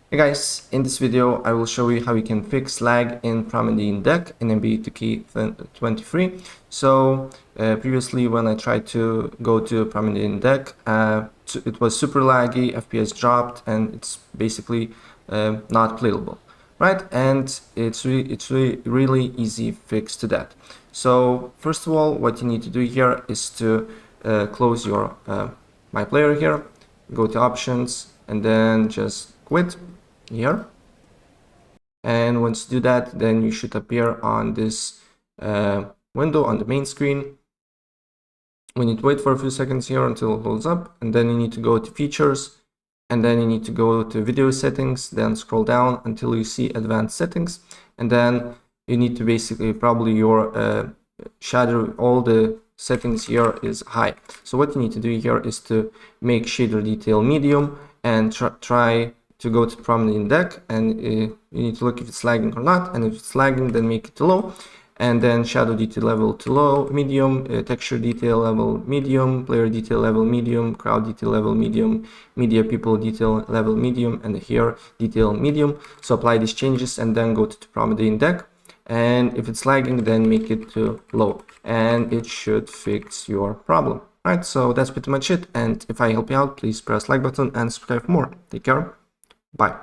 Hey guys, in this video I will show you how you can fix lag in Promenade Deck in NBA 2K23. Previously when I tried to go to Promenade Deck, it was super laggy, FPS dropped, and it's basically not playable, right? And it's really easy fix to that. So first of all, what you need to do here is to close your My Player here, go to Options, and then just quit here. And once you do that, then you should appear on this window on the main screen. We need to wait for a few seconds here until it holds up, and then you need to go to Features, and then you need to go to Video Settings, then scroll down until you see Advanced Settings, and then you need to basically probably your shadow, all the settings here is high. So what you need to do here is to make shader detail medium and try to go to Promenade Deck, and you need to look if it's lagging or not, and if it's lagging then make it to low, and then shadow detail level to low, medium, texture detail level medium, player detail level medium, crowd detail level medium, media people detail level medium, and here detail medium. So apply these changes and then go to the Promenade Deck, and if it's lagging then make it to low, and it should fix your problem. Right, so that's pretty much it, and if I help you out, please press like button and subscribe for more. Take care. Bye.